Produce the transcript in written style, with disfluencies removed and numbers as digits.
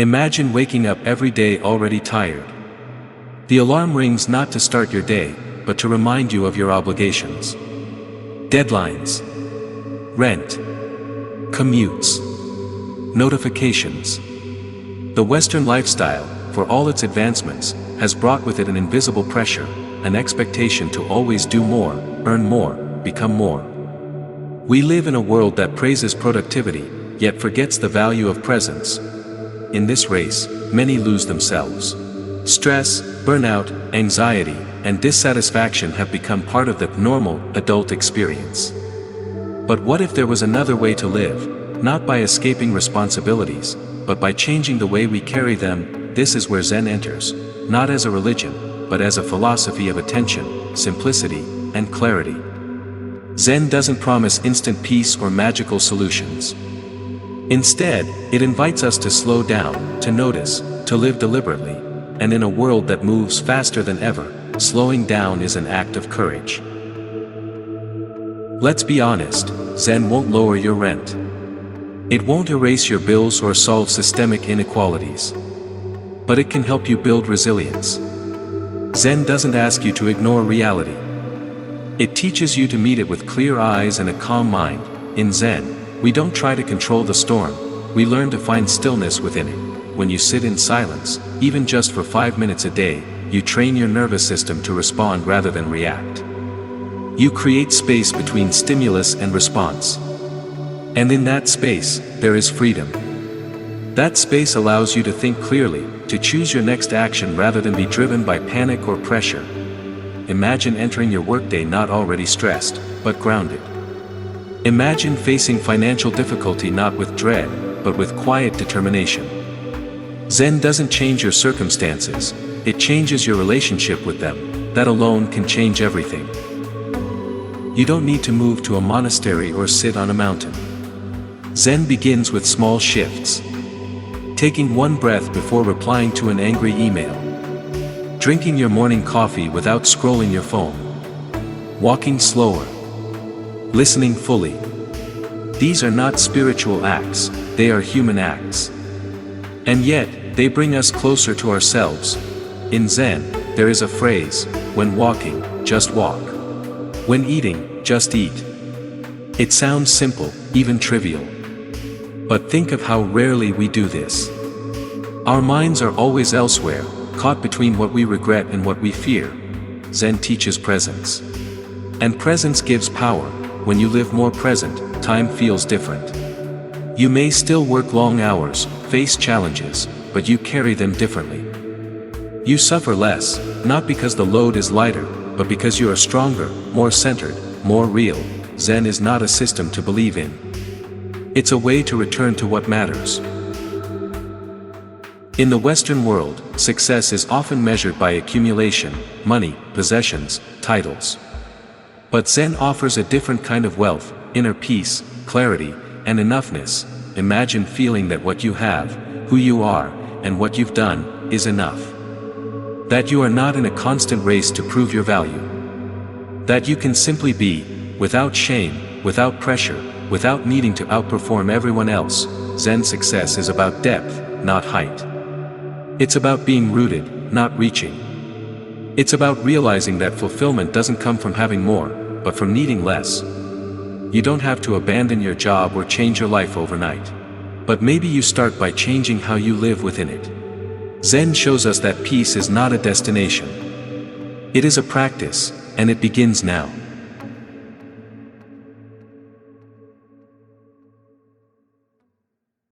Imagine waking up every day already tired. The alarm rings not to start your day, but to remind you of your obligations. Deadlines, rent, commutes, notifications. The Western lifestyle, for all its advancements, has brought with it an invisible pressure, an expectation to always do more, earn more, become more. We live in a world that praises productivity, yet forgets the value of presence. In this race, many lose themselves. Stress, burnout, anxiety, and dissatisfaction have become part of the normal, adult experience. But what if there was another way to live, not by escaping responsibilities, but by changing the way we carry them? This is where Zen enters, not as a religion, but as a philosophy of attention, simplicity, and clarity. Zen doesn't promise instant peace or magical solutions. Instead, it invites us to slow down, to notice, to live deliberately. And in a world that moves faster than ever, slowing down is an act of courage. Let's be honest, Zen won't lower your rent. It won't erase your bills or solve systemic inequalities. But it can help you build resilience. Zen doesn't ask you to ignore reality. It teaches you to meet it with clear eyes and a calm mind. In Zen, we don't try to control the storm, we learn to find stillness within it. When you sit in silence, even just for 5 minutes a day, you train your nervous system to respond rather than react. You create space between stimulus and response. And in that space, there is freedom. That space allows you to think clearly, to choose your next action rather than be driven by panic or pressure. Imagine entering your workday not already stressed, but grounded. Imagine facing financial difficulty not with dread, but with quiet determination. Zen doesn't change your circumstances, it changes your relationship with them. That alone can change everything. You don't need to move to a monastery or sit on a mountain. Zen begins with small shifts. Taking one breath before replying to an angry email. Drinking your morning coffee without scrolling your phone. Walking slower. Listening fully. These are not spiritual acts, they are human acts. And yet, they bring us closer to ourselves. In Zen, there is a phrase, when walking, just walk. When eating, just eat. It sounds simple, even trivial. But think of how rarely we do this. Our minds are always elsewhere, caught between what we regret and what we fear. Zen teaches presence. And presence gives power. When you live more present, time feels different. You may still work long hours, face challenges, but you carry them differently. You suffer less, not because the load is lighter, but because you are stronger, more centered, more real. Zen is not a system to believe in. It's a way to return to what matters. In the Western world, success is often measured by accumulation, money, possessions, titles. But Zen offers a different kind of wealth, inner peace, clarity, and enoughness. Imagine feeling that what you have, who you are, and what you've done, is enough. That you are not in a constant race to prove your value. That you can simply be, without shame, without pressure, without needing to outperform everyone else. Zen success is about depth, not height. It's about being rooted, not reaching. It's about realizing that fulfillment doesn't come from having more, but from needing less. You don't have to abandon your job or change your life overnight. But maybe you start by changing how you live within it. Zen shows us that peace is not a destination. It is a practice, and it begins now.